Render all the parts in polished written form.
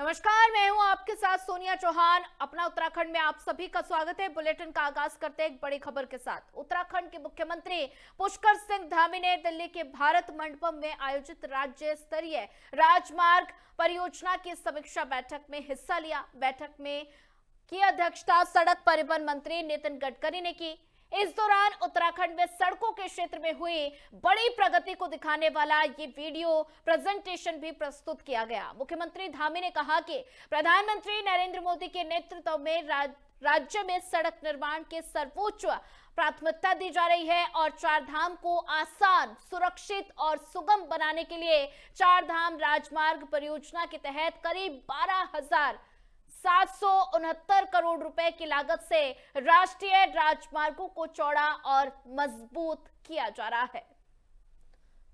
नमस्कार, मैं हूं आपके साथ सोनिया चौहान। अपना उत्तराखंड में आप सभी का स्वागत है। बुलेटिन का आगाज करते हैं एक बड़ी खबर के साथ। उत्तराखंड के मुख्यमंत्री पुष्कर सिंह धामी ने दिल्ली के भारत मंडपम में आयोजित राज्य स्तरीय राजमार्ग परियोजना की समीक्षा बैठक में हिस्सा लिया। बैठक में की अध्यक्षता सड़क परिवहन मंत्री नितिन गडकरी ने की। इस दौरान उत्तराखंड में सड़कों के क्षेत्र में हुई बड़ी प्रगति को दिखाने वाला ये वीडियो प्रेजेंटेशन भी प्रस्तुत किया गया। मुख्यमंत्री धामी ने कहा कि प्रधानमंत्री नरेंद्र मोदी के नेतृत्व में राज्य में सड़क निर्माण के सर्वोच्च प्राथमिकता दी जा रही है और चार धाम को आसान, सुरक्षित और सुगम बनाने के लिए चार धाम राजमार्ग परियोजना के तहत करीब 12,769 करोड़ रुपए की लागत से राष्ट्रीय राजमार्गों को चौड़ा और मजबूत किया जा रहा है।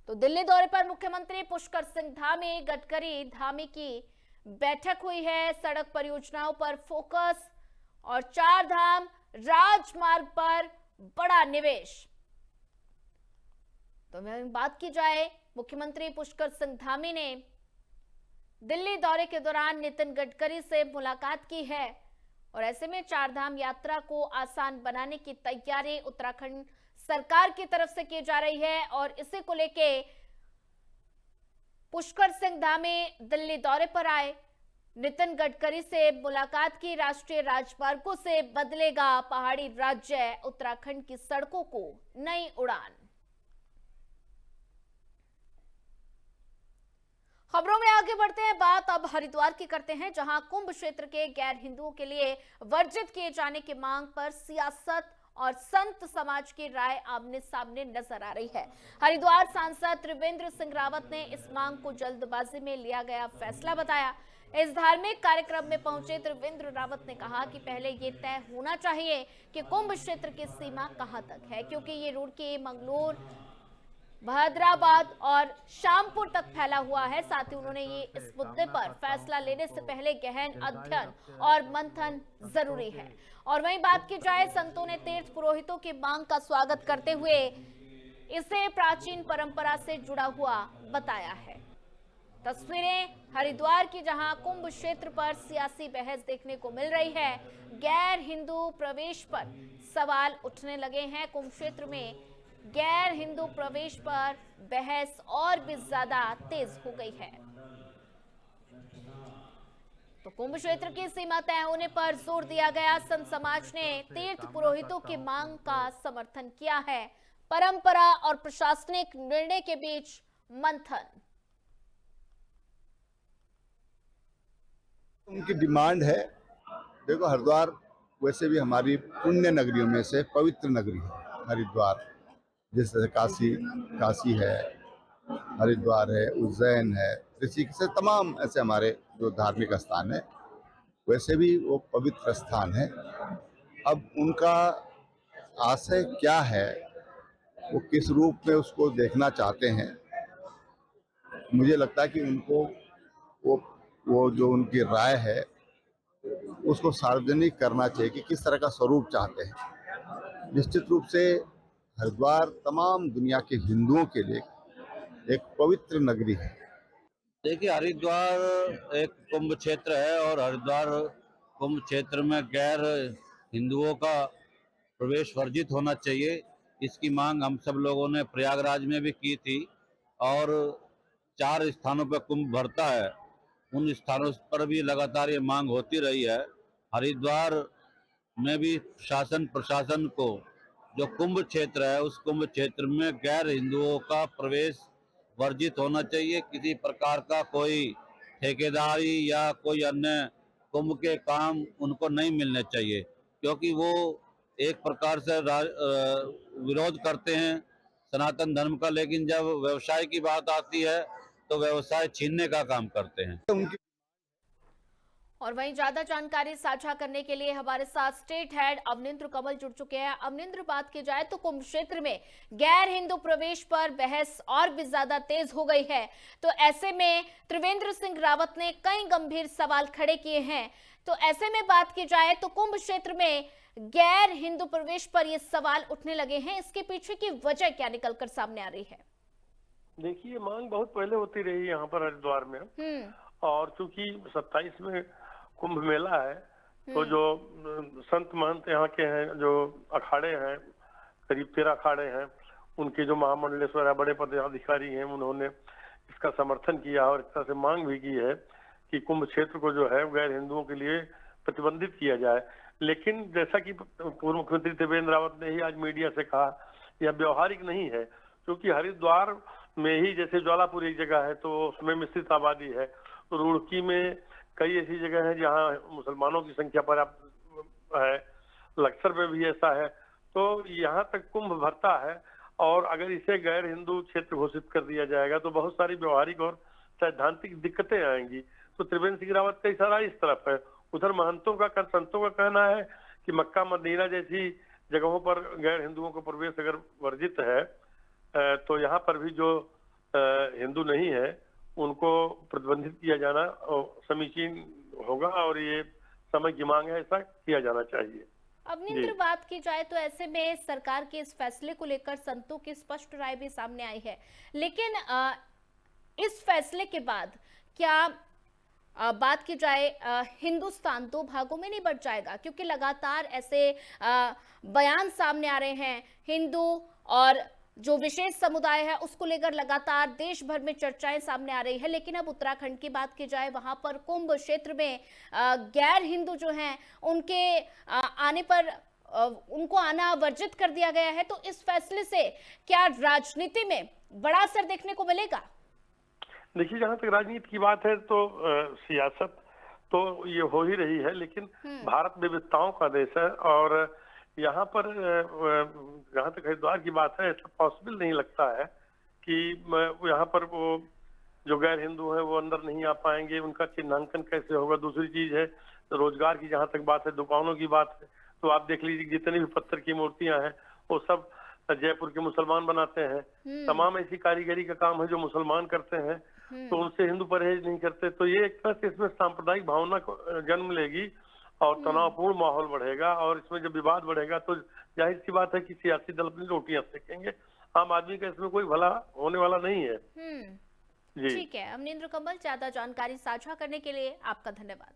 तो दिल्ली दौरे पर मुख्यमंत्री पुष्कर सिंह धामी, गडकरी, धामी की बैठक हुई है। सड़क परियोजनाओं पर फोकस और चार धाम राजमार्ग पर बड़ा निवेश। तो बात की जाए, मुख्यमंत्री पुष्कर सिंह धामी ने दिल्ली दौरे के दौरान नितिन गडकरी से मुलाकात की है और ऐसे में चार धाम यात्रा को आसान बनाने की तैयारी उत्तराखंड सरकार की तरफ से की जा रही है और इसी को लेके पुष्कर सिंह धामी दिल्ली दौरे पर आए। नितिन गडकरी से मुलाकात की। राष्ट्रीय राजमार्गों से बदलेगा पहाड़ी राज्य उत्तराखंड की सड़कों को नई उड़ान। खबरों में आगे बढ़ते हैं। बात अब हरिद्वार की करते हैं, जहां कुंभ क्षेत्र के गैर हिंदुओं के लिए वर्जित किए जाने की मांग पर सियासत और संत समाज की राय आमने सामने नजर आ रही है। हरिद्वार सांसद त्रिवेंद्र सिंह रावत ने इस मांग को जल्दबाजी में लिया गया फैसला बताया। इस धार्मिक कार्यक्रम में पहुंचे त्रिवेंद्र रावत ने कहा कि पहले ये तय होना चाहिए कि कुंभ क्षेत्र की सीमा कहां तक है, क्योंकि ये रुड़की, मंगलोर, भद्राबाद और शामपुर तक फैला हुआ है। साथ ही उन्होंने ये इस मुद्दे पर फैसला लेने से पहले गहन अध्ययन और मंथन जरूरी है। और वहीं बात की जाए, संतों ने तीर्थ पुरोहितों की मांग का स्वागत करते हुए इसे प्राचीन परंपरा से जुड़ा हुआ बताया है। तस्वीरें हरिद्वार की, जहां कुंभ क्षेत्र पर सियासी बहस देखने को मिल रही है। गैर हिंदू प्रवेश पर सवाल उठने लगे हैं। कुंभ क्षेत्र में गैर हिंदू प्रवेश पर बहस और भी ज्यादा तेज हो गई है। तो कुंभ क्षेत्र की सीमा तय होने पर जोर दिया गया। संत समाज ने तीर्थ पुरोहितों की मांग का समर्थन किया है। परंपरा और प्रशासनिक निर्णय के बीच मंथन। उनकी डिमांड है। देखो, हरिद्वार वैसे भी हमारी पुण्य नगरियों में से पवित्र नगरी है। हरिद्वार जिस तरह काशी है, हरिद्वार है, उज्जैन है, ऋषिकेश से तमाम ऐसे हमारे जो धार्मिक स्थान है, वैसे भी वो पवित्र स्थान है। अब उनका आशय क्या है, वो किस रूप में उसको देखना चाहते हैं, मुझे लगता है कि उनको वो जो उनकी राय है उसको सार्वजनिक करना चाहिए कि किस तरह का स्वरूप चाहते हैं। निश्चित रूप से हरिद्वार तमाम दुनिया के हिंदुओं के लिए एक पवित्र नगरी है। देखिए, हरिद्वार एक कुंभ क्षेत्र है और हरिद्वार कुंभ क्षेत्र में गैर हिंदुओं का प्रवेश वर्जित होना चाहिए। इसकी मांग हम सब लोगों ने प्रयागराज में भी की थी और 4 स्थानों पर कुंभ भरता है, उन स्थानों पर भी लगातार ये मांग होती रही है। हरिद्वार में भी शासन प्रशासन को जो कुंभ क्षेत्र है, उस कुंभ क्षेत्र में गैर हिंदुओं का प्रवेश वर्जित होना चाहिए। किसी प्रकार का कोई ठेकेदारी या कोई अन्य कुंभ के काम उनको नहीं मिलने चाहिए, क्योंकि वो एक प्रकार से विरोध करते हैं सनातन धर्म का, लेकिन जब व्यवसाय की बात आती है तो व्यवसाय छीनने का काम करते हैं। और वहीं ज्यादा जानकारी साझा करने के लिए हमारे साथ स्टेट हेड अवनिंद्र कमल जुड़ चुके हैं। अवनिंद्र, बात की जाए तो कुंभ क्षेत्र में गैर हिंदू प्रवेश पर बहस और भी ज्यादा तेज हो गई है। तो ऐसे में त्रिवेंद्र सिंह रावत ने कई गंभीर सवाल खड़े किए हैं। तो ऐसे में बात की जाए तो कुंभ क्षेत्र में गैर हिंदू प्रवेश पर ये सवाल उठने लगे हैं, इसके पीछे की वजह क्या निकलकर सामने आ रही है? देखिए, मांग बहुत पहले होती रही यहाँ पर हरिद्वार में, और चूंकि 27 में कुंभ मेला है, तो जो संत महंत यहाँ के हैं, जो अखाड़े हैं, करीब 13 अखाड़े हैं, उनके जो महामंडलेश्वर है, बड़े पदाधिकारी हैं, उन्होंने इसका समर्थन किया और एक तरह से मांग भी की है कि कुंभ क्षेत्र को जो है गैर हिंदुओं के लिए प्रतिबंधित किया जाए। लेकिन जैसा कि पूर्व मुख्यमंत्री त्रिवेंद्र रावत ने ही आज मीडिया से कहा, यह व्यवहारिक नहीं है, क्योंकि हरिद्वार में ही जैसे ज्वालापुर एक जगह है तो उसमें मिश्रित आबादी है, तो रुड़की में कई ऐसी जगह है जहाँ मुसलमानों की संख्या पर्याप्त है, लक्सर में भी ऐसा है, तो यहाँ तक कुंभ भरता है। और अगर इसे गैर हिंदू क्षेत्र घोषित कर दिया जाएगा तो बहुत सारी व्यवहारिक और सैद्धांतिक दिक्कतें आएंगी। तो त्रिवेंद्र सिंह रावत का इशारा इस तरफ है। उधर महंतों का, संतों का कहना है कि मक्का मदीना जैसी जगहों पर गैर हिंदुओं को प्रवेश अगर वर्जित है तो यहाँ पर भी जो हिंदू नहीं है उनको प्रतिबंधित किया जाना समीचीन होगा और ये समय की मांग है, ऐसा किया जाना चाहिए। अवनींद्र, बात की जाए तो ऐसे में सरकार के इस फैसले को लेकर संतों की स्पष्ट राय भी सामने आई है, लेकिन इस फैसले के बाद क्या बात की जाए हिंदुस्तान दो भागों में नहीं बंट जाएगा? क्योंकि लगातार ऐसे बयान सामने आ रहे हैं, हिंदू और जो विशेष समुदाय है उसको लेकर लगातार देश भर में चर्चाएं सामने आ रही है। लेकिन अब उत्तराखंड की बात की जाए, वहां पर कुंभ क्षेत्र में गैर हिंदू जो हैं उनके आने पर उनको आना वर्जित कर दिया गया है। तो इस फैसले से क्या राजनीति में बड़ा असर देखने को मिलेगा? देखिए, जहाँ तक राजनीति की बात है तो सियासत तो ये हो ही रही है, लेकिन भारत विविधताओं का देश है और यहाँ पर जहाँ तक हरिद्वार की बात है, ऐसा पॉसिबल नहीं लगता है कि यहाँ पर वो जो गैर हिंदू हैं वो अंदर नहीं आ पाएंगे, उनका चिन्हांकन कैसे होगा। दूसरी चीज है रोजगार की, जहाँ तक बात है, दुकानों की बात है, तो आप देख लीजिए जितनी भी पत्थर की मूर्तियां हैं वो सब जयपुर के मुसलमान बनाते हैं। तमाम ऐसी कारीगरी का काम है जो मुसलमान करते हैं, तो उनसे हिंदू परहेज नहीं करते। तो ये एक तरह से इसमें सांप्रदायिक भावना को जन्म लेगी और तनावपूर्ण माहौल बढ़ेगा, और इसमें जब विवाद बढ़ेगा तो जाहिर सी बात है कि सियासी दल अपनी रोटियां सेकेंगे। आम आदमी का इसमें कोई भला होने वाला नहीं है। जी ठीक है अवनींद्र कमल, ज्यादा जानकारी साझा करने के लिए आपका धन्यवाद।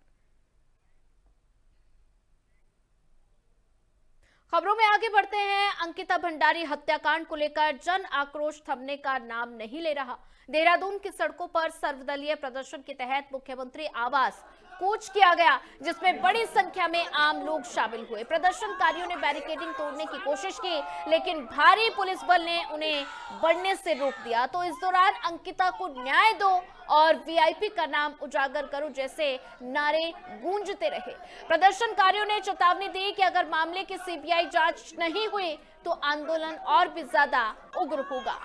खबरों में आगे बढ़ते हैं। अंकिता भंडारी हत्याकांड को लेकर जन आक्रोश थमने का नाम नहीं ले रहा। देहरादून की सड़कों पर सर्वदलीय प्रदर्शन के तहत मुख्यमंत्री आवास कूच किया गया, जिसमें बड़ी संख्या में आम लोग शामिल हुए। प्रदर्शनकारियों ने बैरिकेडिंग तोड़ने की कोशिश की, लेकिन भारी पुलिस बल ने उन्हें बढ़ने से रोक दिया। तो इस दौरान अंकिता को न्याय दो और वीआईपी का नाम उजागर करो जैसे नारे गूंजते रहे। प्रदर्शनकारियों ने चेतावनी दी कि अगर मामले की सीबीआई जांच नहीं हुई तो आंदोलन और भी ज्यादा उग्र होगा।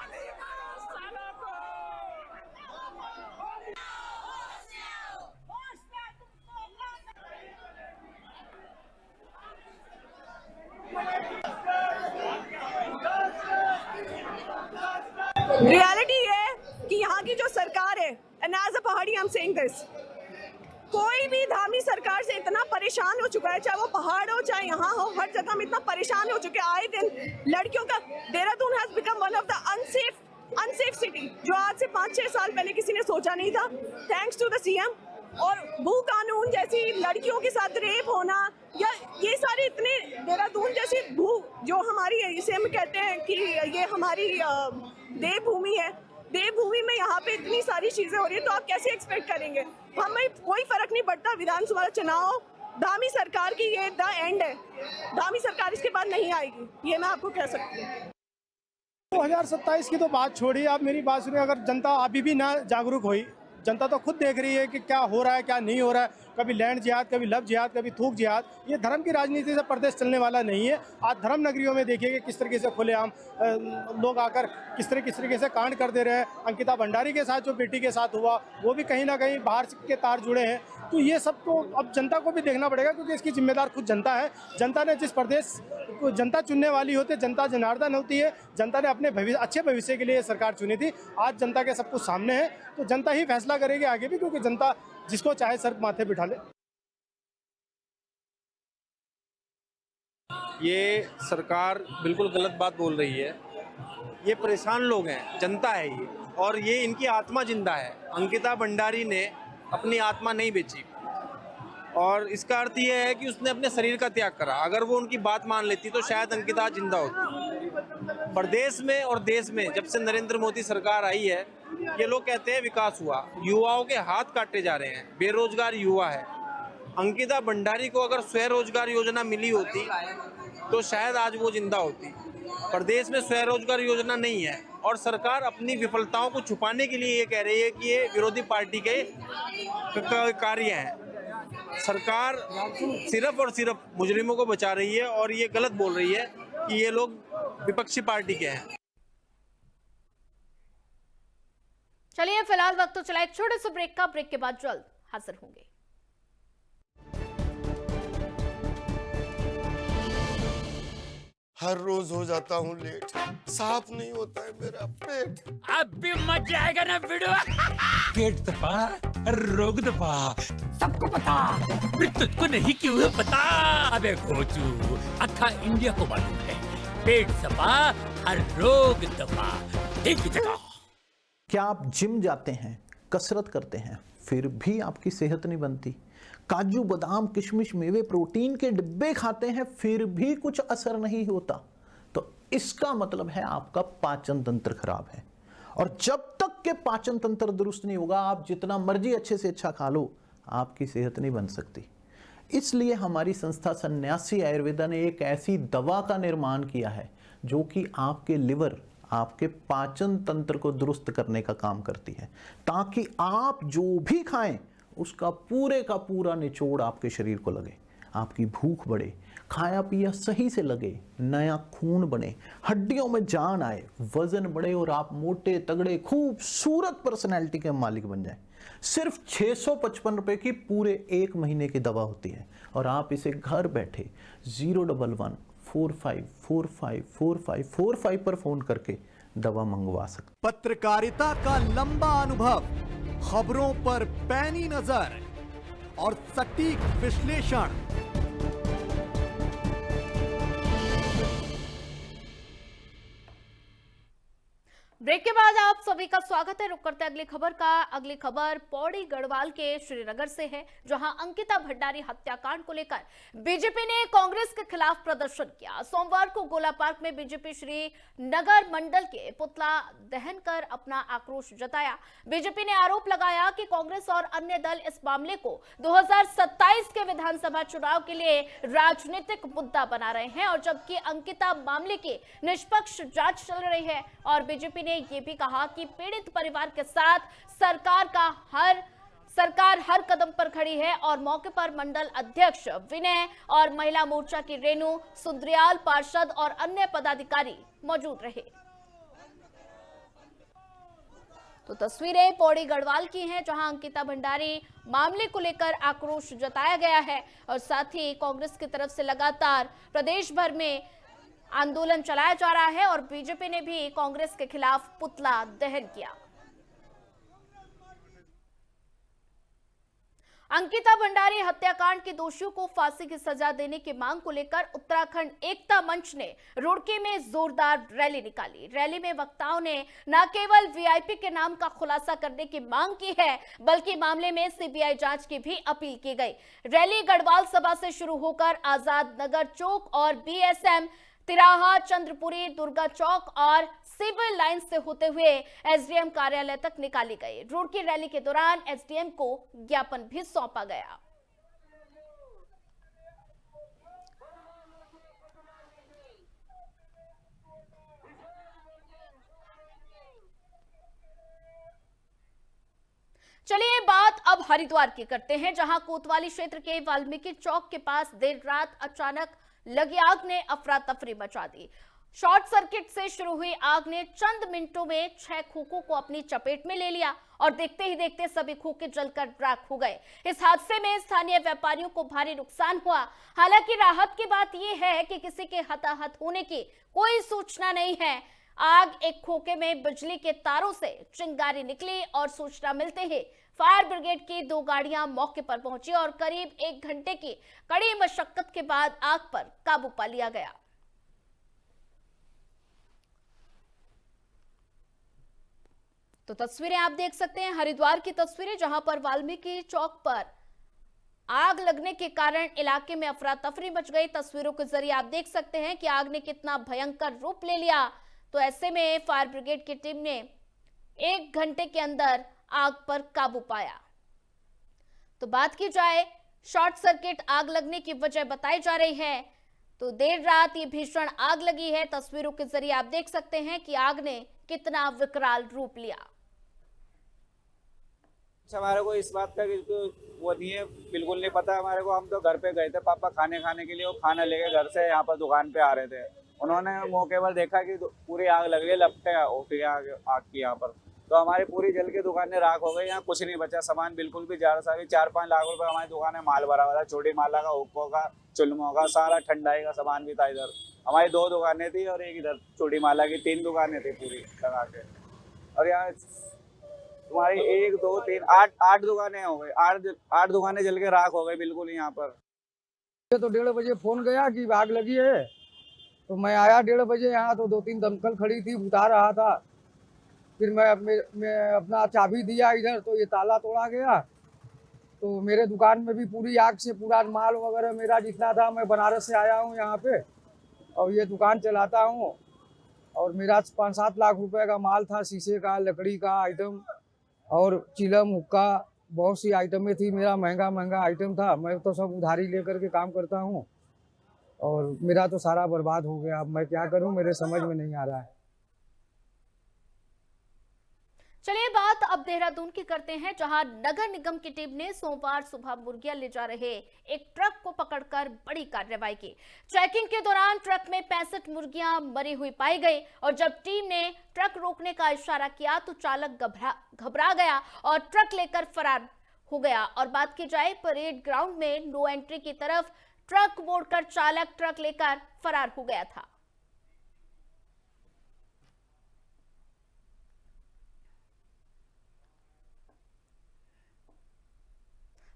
रियलिटी ये है कि यहाँ की जो सरकार है, एंड एज अ पहाड़ी आई एम सेइंग दिस, कोई भी धामी सरकार से इतना परेशान हो चुका है, चाहे वो पहाड़ हो चाहे यहाँ हो, हर जगह हम इतना परेशान हो चुके हैं। आए दिन लड़कियों का Dehradun has become one of the unsafe city, जो आज से 5-6 साल पहले किसी ने सोचा नहीं था। Thanks to the CM. और भू कानून जैसी लड़कियों के साथ रेप होना, या ये सारे इतने देहरादून जैसी भू जो हमारी, इसे हम कहते हैं कि ये हमारी देवभूमि है, देवभूमि में यहाँ पे इतनी सारी चीजें हो रही है, तो आप कैसे एक्सपेक्ट करेंगे? हमें कोई फर्क नहीं पड़ता। विधानसभा चुनाव धामी सरकार की ये द एंड है, धामी सरकार इसके बाद नहीं आएगी, ये मैं आपको कह सकती हूँ। 2027 की तो बात छोड़िए, आप मेरी बात सुनिए। अगर जनता अभी भी ना जागरूक हुई, जनता तो खुद देख रही है कि क्या हो रहा है क्या नहीं हो रहा है। कभी लैंड जिहाद, कभी लव जिहाद, कभी थूक जिहाद। ये धर्म की राजनीति से प्रदेश चलने वाला नहीं है। आज धर्म नगरियों में देखिए कि किस तरीके से खुलेआम लोग आकर किस तरीके से कांड कर दे रहे हैं। अंकिता भंडारी के साथ जो बेटी के साथ हुआ वो भी कहीं ना कहीं बाहर के तार जुड़े हैं। तो ये सब तो अब जनता को भी देखना पड़ेगा, क्योंकि इसकी जिम्मेदार खुद जनता है। जनता ने जिस प्रदेश को जनता चुनने वाली होती है, जनता जनार्दन होती है। जनता ने अपने अच्छे भविष्य के लिए सरकार चुनी थी। आज जनता के सब कुछ सामने है, तो जनता ही फैसला करेगी आगे भी, क्योंकि जनता जिसको चाहे सर माथे बिठा ले। ये सरकार बिल्कुल गलत बात बोल रही है। ये परेशान लोग हैं, जनता है ये, और ये इनकी आत्मा जिंदा है। अंकिता भंडारी ने अपनी आत्मा नहीं बेची, और इसका अर्थ ये है कि उसने अपने शरीर का त्याग करा। अगर वो उनकी बात मान लेती तो शायद अंकिता जिंदा होती। प्रदेश में और देश में जब से नरेंद्र मोदी सरकार आई है, ये लोग कहते हैं विकास हुआ, युवाओं के हाथ काटे जा रहे हैं, बेरोजगार युवा है। अंकिता भंडारी को अगर स्वरोजगार योजना मिली होती तो शायद आज वो जिंदा होती। प्रदेश में स्वरोजगार योजना नहीं है, और सरकार अपनी विफलताओं को छुपाने के लिए ये कह रही है कि ये विरोधी पार्टी के कार्य हैं। सरकार सिर्फ और सिर्फ मुजरिमों को बचा रही है, और ये गलत बोल रही है कि ये लोग विपक्षी पार्टी के हैं। चलिए फिलहाल वक्त तो चला एक छोटे से ब्रेक का। ब्रेक के बाद जल्द हाजिर होंगे। हर रोज हो जाता हूँ लेट, साफ नहीं होता है मेरा पेट। अब भी मजा आएगा ना वीडियो। पेट दबा, रोग दबा, सबको पता, तुझको नहीं क्यों पता? अबे घोचू, अक्खा इंडिया को मालूम है, पेट दबा हर रोग दबा, एक ही जगह। क्या आप जिम जाते हैं, कसरत करते हैं, फिर भी आपकी सेहत नहीं बनती? काजू बादाम किशमिश मेवे प्रोटीन के डिब्बे खाते हैं, फिर भी कुछ असर नहीं होता? तो इसका मतलब है आपका पाचन तंत्र खराब है। और जब तक के पाचन तंत्र दुरुस्त नहीं होगा, आप जितना मर्जी अच्छे से अच्छा खा लो, आपकी सेहत नहीं बन सकती। इसलिए हमारी संस्था सन्यासी आयुर्वेदा ने एक ऐसी दवा का निर्माण किया है जो कि आपके लिवर, आपके पाचन तंत्र को दुरुस्त करने का काम करती है, ताकि आप जो भी खाएं उसका पूरे का पूरा निचोड़ आपके शरीर को लगे, आपकी भूख बढ़े, खाया पिया सही से लगे, नया खून बने, हड्डियों में जान आए, वजन बढ़े और आप मोटे तगड़े खूबसूरत पर्सनैलिटी के मालिक बन जाएं। सिर्फ 655 रुपए की पूरे 1 महीने की दवा होती है, और आप इसे घर बैठे 011-45454545 पर फोन करके दवा मंगवा सकते। पत्रकारिता का लंबा अनुभव, खबरों पर पैनी नजर और सटीक विश्लेषण। ब्रेक के बाद आप सभी का स्वागत है। रुक करते अगली खबर का। अगली खबर पौड़ी गढ़वाल के श्रीनगर से है, जहां अंकिता भंडारी हत्याकांड को लेकर बीजेपी ने कांग्रेस के खिलाफ प्रदर्शन किया। सोमवार को गोला पार्क में बीजेपी श्रीनगर मंडल के पुतला दहन कर अपना आक्रोश जताया। बीजेपी ने आरोप लगाया कि कांग्रेस और अन्य दल इस मामले को 2027 के विधानसभा चुनाव के लिए राजनीतिक मुद्दा बना रहे हैं, और जबकि अंकिता मामले की निष्पक्ष जांच चल रही है। और बीजेपी ने यह भी कहा कि पीड़ित परिवार के साथ सरकार हर कदम पर खड़ी है, और मौके पर मंडल अध्यक्ष विनय और महिला मोर्चा की रेणु सुंदरियाल, पार्षद और अन्य पदाधिकारी मौजूद रहे। तो तस्वीरें पौड़ी गढ़वाल की हैं, जहां अंकिता भंडारी मामले को लेकर आक्रोश जताया गया है, और साथ ही कांग्रेस की तरफ से लगातार प्रदेश भर में आंदोलन चलाया जा रहा है, और बीजेपी ने भी कांग्रेस के खिलाफ पुतला दहन किया। अंकिता भंडारी हत्याकांड के दोषियों को फांसी की सजा देने की मांग को लेकर उत्तराखंड एकता मंच ने रुड़की में जोरदार रैली निकाली। रैली में वक्ताओं ने न केवल वीआईपी के नाम का खुलासा करने की मांग की है, बल्कि मामले में सीबीआई जांच की भी अपील की गई। रैली गढ़वाल सभा से शुरू होकर आजाद नगर चौक और बीएसएम तिराहा, चंद्रपुरी, दुर्गा चौक और सिविल लाइन से होते हुए एसडीएम कार्यालय तक निकाली गई। रुड़की रैली के दौरान एसडीएम को ज्ञापन भी सौंपा गया। चलिए बात अब हरिद्वार की करते हैं, जहां कोतवाली क्षेत्र के वाल्मीकि चौक के पास देर रात अचानक लगी आग ने अफरा तफरी मचा दी। शॉर्ट सर्किट से शुरू हुई आग ने चंद मिनटों में 6 खोखों को अपनी चपेट में ले लिया, और देखते ही देखते सभी खोखे जलकर राख हो गए। इस हादसे में स्थानीय व्यापारियों को भारी नुकसान हुआ। हालांकि राहत की बात यह है कि किसी के हताहत होने की कोई सूचना नहीं है। आग एक खोखे में बिजली के तारों से चिंगारी निकली, और सूचना मिलते ही फायर ब्रिगेड की 2 गाड़ियां मौके पर पहुंची, और करीब 1 घंटे की कड़ी मशक्कत के बाद आग पर काबू पा लिया गया। तो तस्वीरें आप देख सकते हैं, हरिद्वार की तस्वीरें, जहां पर वाल्मीकि चौक पर आग लगने के कारण इलाके में अफरा तफरी मच गई। तस्वीरों के जरिए आप देख सकते हैं कि आग ने कितना भयंकर रूप ले लिया। तो ऐसे में फायर ब्रिगेड की टीम ने 1 घंटे के अंदर आग पर काबू पाया। तो बात की जाए शॉर्ट सर्किट आग लगने की वजह बताई जा रही है। तो देर रात ये भीषण आग लगी है। तस्वीरों के जरिए आप देख सकते हैं कि आग ने कितना विकराल रूप लिया। हमारे को इस बात का वो नहीं है, बिल्कुल नहीं पता हमारे को। हम तो घर पे गए थे पापा खाने के लिए, वो खाना लेके घर से यहाँ पर दुकान पे आ रहे थे। उन्होंने मौके पर देखा कि पूरी आग लग गई, लपटे उठी आग की यहाँ पर। तो हमारी पूरी जल की दुकानें राख हो गई, यहाँ कुछ नहीं बचा, सामान बिल्कुल भी जा रहा। 4-5 लाख रुपए हमारी दुकान में माल भरा हुआ था, चूड़ी माला का, हुक्कों का, चुल्मों का, सारा ठंडाई का सामान भी था। इधर हमारी 2 दुकानें थी और एक इधर चूड़ी माला की 3 दुकानें थी पूरी लगा के। और यहाँ तुम्हारी 1 2 3 8 दुकानें हो गई, 8 दुकानें जल के राख हो गई बिल्कुल यहाँ पर। तो 1:30 बजे फोन गया कि आग लगी है, तो मैं आया 1:30 बजे यहाँ। तो 2-3 दमकल खड़ी थी, बुझा रहा था। फिर मैं अपना चाबी दिया इधर, तो ये ताला तोड़ा गया। तो मेरे दुकान में भी पूरी आग से पूरा माल वगैरह मेरा जितना था, मैं बनारस से आया हूँ यहाँ पे और ये दुकान चलाता हूँ। और मेरा 5-7 लाख रुपए का माल था, शीशे का, लकड़ी का आइटम और चिलम, हुक्का, बहुत सी आइटमें थी। मेरा महंगा आइटम था। मैं तो सब उधारी लेकर के काम करता हूँ और मेरा तो सारा बर्बाद हो गया। अब मैं क्या करूँ, मेरे समझ में नहीं आ रहा है। चलिए बात अब देहरादून की करते हैं, जहां नगर निगम की टीम ने सोमवार सुबह मुर्गियां ले जा रहे एक ट्रक को पकड़कर बड़ी कार्रवाई की। चेकिंग के दौरान ट्रक में 65 मुर्गियां मरी हुई पाई गई और जब टीम ने ट्रक रोकने का इशारा किया तो चालक घबरा गया और ट्रक लेकर फरार हो गया। और बात की जाए परेड ग्राउंड में नो एंट्री की तरफ ट्रक मोड़कर चालक ट्रक लेकर फरार हो गया था।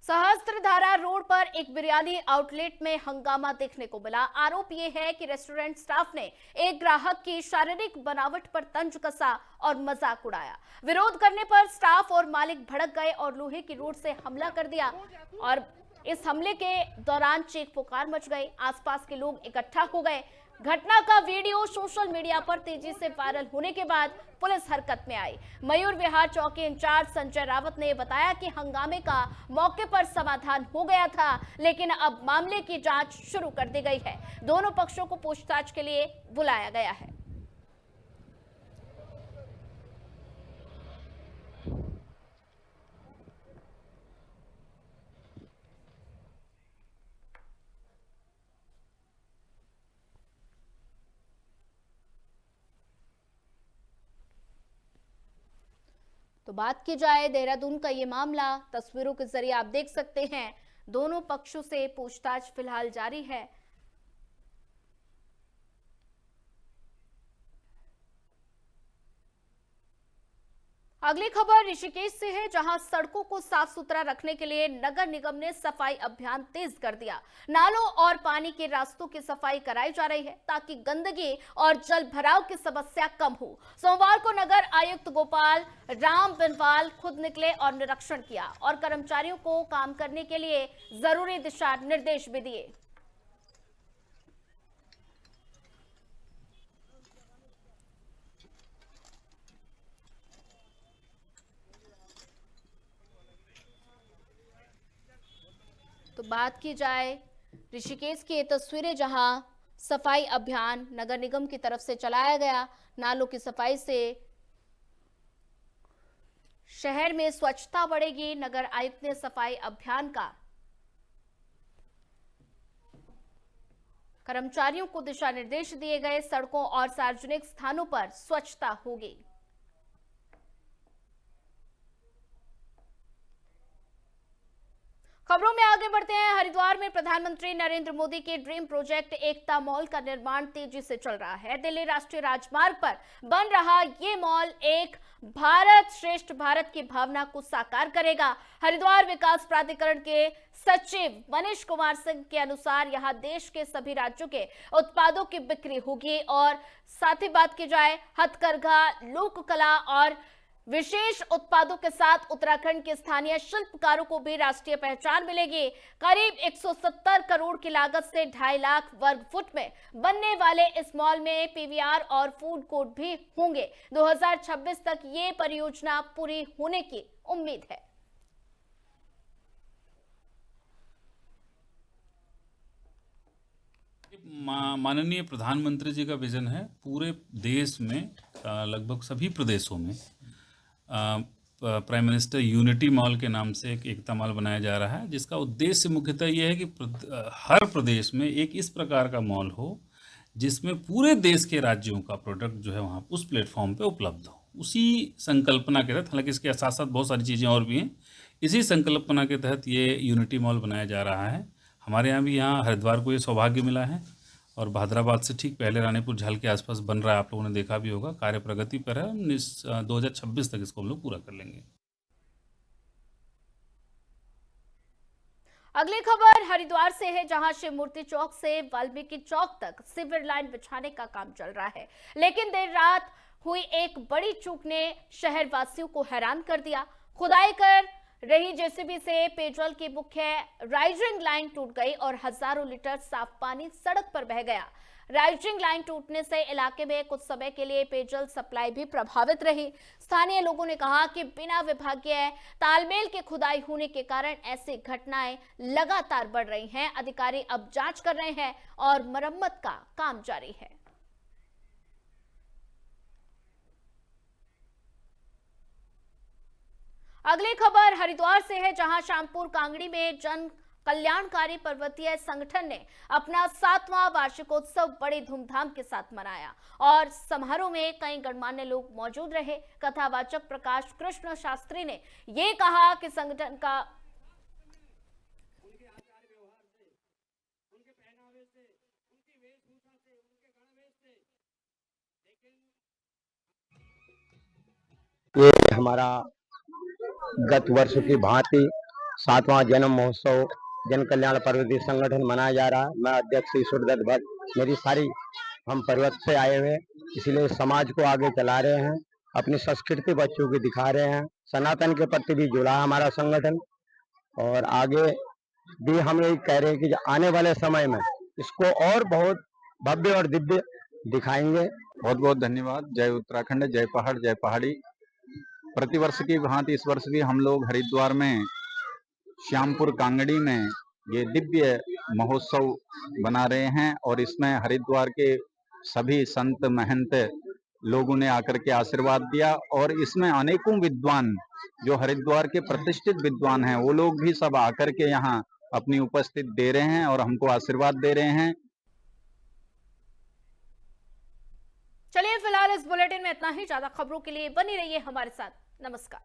सहस्त्रधारा रोड पर एक बिरयानी आउटलेट में हंगामा देखने को मिला। आरोप यह है कि रेस्टोरेंट स्टाफ ने एक ग्राहक की शारीरिक बनावट पर तंज कसा और मजाक उड़ाया। विरोध करने पर स्टाफ और मालिक भड़क गए और लोहे की रोड से हमला कर दिया और इस हमले के दौरान चीख पुकार मच गई। आसपास के लोग इकट्ठा हो गए। घटना का वीडियो सोशल मीडिया पर तेजी से वायरल होने के बाद पुलिस हरकत में आई। मयूर विहार चौकी इंचार्ज संजय रावत ने बताया कि हंगामे का मौके पर समाधान हो गया था, लेकिन अब मामले की जांच शुरू कर दी गई है। दोनों पक्षों को पूछताछ के लिए बुलाया गया है। तो बात की जाए देहरादून का ये मामला, तस्वीरों के जरिए आप देख सकते हैं, दोनों पक्षों से पूछताछ फिलहाल जारी है। अगली खबर ऋषिकेश से है, जहां सड़कों को साफ सुथरा रखने के लिए नगर निगम ने सफाई अभियान तेज कर दिया। नालों और पानी के रास्तों की सफाई कराई जा रही है ताकि गंदगी और जल भराव की समस्या कम हो। सोमवार को नगर आयुक्त गोपाल राम बिनवाल खुद निकले और निरीक्षण किया और कर्मचारियों को काम करने के लिए जरूरी दिशा निर्देश भी दिए। तो बात की जाए ऋषिकेश की ये तस्वीरें, जहां सफाई अभियान नगर निगम की तरफ से चलाया गया। नालों की सफाई से शहर में स्वच्छता बढ़ेगी। नगर आयुक्त ने सफाई अभियान का कर्मचारियों को दिशा निर्देश दिए गए। सड़कों और सार्वजनिक स्थानों पर स्वच्छता होगी। खबरों में आगे बढ़ते हैं। हरिद्वार में प्रधानमंत्री नरेंद्र मोदी के ड्रीम प्रोजेक्ट एकता मॉल का निर्माण तेजी से चल रहा है। दिल्ली राष्ट्रीय राजमार्ग पर बन रहा ये मॉल एक भारत श्रेष्ठ भारत की भावना को साकार करेगा। हरिद्वार विकास प्राधिकरण के सचिव मनीष कुमार सिंह के अनुसार यहां देश के सभी राज्यों के उत्पादों की बिक्री होगी और साथ ही बात की जाए हथकरघा, लोक कला और विशेष उत्पादों के साथ उत्तराखंड के स्थानीय शिल्पकारों को भी राष्ट्रीय पहचान मिलेगी। करीब 170 करोड़ की लागत से 2.5 लाख वर्ग फुट में बनने वाले इस मॉल में पीवीआर और फूड कोर्ट भी होंगे। 2026 तक ये परियोजना पूरी होने की उम्मीद है। माननीय प्रधानमंत्री जी का विजन है पूरे देश में लगभग सभी प्रदेशों में प्राइम मिनिस्टर यूनिटी मॉल के नाम से एक एकता मॉल बनाया जा रहा है, जिसका उद्देश्य मुख्यतः यह है कि हर प्रदेश में एक इस प्रकार का मॉल हो जिसमें पूरे देश के राज्यों का प्रोडक्ट जो है वहाँ उस प्लेटफॉर्म पे उपलब्ध हो। उसी संकल्पना के तहत, हालांकि इसके साथ साथ बहुत सारी चीज़ें और भी हैं, इसी संकल्पना के तहत ये यूनिटी मॉल बनाया जा रहा है। हमारे यहाँ भी यहाँ हरिद्वार को ये सौभाग्य मिला है और भादराबाद से ठीक पहले रानीपुर झाल के आसपास बन रहा है। आप लोगों ने देखा भी होगा, कार्य प्रगति पर है। 2026 तक इसको हम लोग पूरा कर लेंगे। अगली खबर हरिद्वार से है, जहां शिव मूर्ति चौक से वाल्मीकि चौक तक सीवर लाइन बिछाने का काम चल रहा है, लेकिन देर रात हुई एक बड़ी चूक ने शहर वासियों को हैरान कर दिया। खुदाई कर रही जेसीबी से पेयजल की मुख्य राइजिंग लाइन टूट गई और हजारों लीटर साफ पानी सड़क पर बह गया। राइजिंग लाइन टूटने से इलाके में कुछ समय के लिए पेयजल सप्लाई भी प्रभावित रही। स्थानीय लोगों ने कहा कि बिना विभागीय तालमेल के खुदाई होने के कारण ऐसी घटनाएं लगातार बढ़ रही हैं। अधिकारी अब जांच कर रहे हैं और मरम्मत का काम जारी है। अगली खबर हरिद्वार से है, जहां श्यामपुर कांगड़ी में जन कल्याणकारी पर्वतीय संगठन ने अपना 7वां वार्षिकोत्सव बड़े धूमधाम के साथ मनाया और समारोह में कई गणमान्य लोग मौजूद रहे। कथावाचक प्रकाश कृष्ण शास्त्री ने ये कहा कि संगठन का ये हमारा गत वर्ष की भांति 7वां जन्म महोत्सव जन कल्याण पर्वतीय संगठन मनाया जा रहा है। मैं अध्यक्ष ईश्वरदत्त भट्ट, मेरी सारी हम पर्वत से आए हुए, इसलिए समाज को आगे चला रहे हैं, अपनी संस्कृति बच्चों की दिखा रहे हैं। सनातन के प्रति भी जुड़ा है हमारा संगठन और आगे भी हम यही कह रहे हैं कि आने वाले समय में इसको और बहुत भव्य और दिव्य दिखाएंगे। बहुत बहुत धन्यवाद। जय उत्तराखंड, जय पहाड़, जय पहाड़ी। प्रतिवर्ष की भांति इस वर्ष भी हम लोग हरिद्वार में श्यामपुर कांगड़ी में ये दिव्य महोत्सव बना रहे हैं और इसमें हरिद्वार के सभी संत महंत लोगों ने आकर के आशीर्वाद दिया और इसमें अनेकों विद्वान जो हरिद्वार के प्रतिष्ठित विद्वान हैं वो लोग भी सब आकर के यहाँ अपनी उपस्थिति दे रहे हैं और हमको आशीर्वाद दे रहे हैं। चलिए फिलहाल इस बुलेटिन में इतना ही। ज्यादा खबरों के लिए बनी रहिए हमारे साथ। नमस्कार।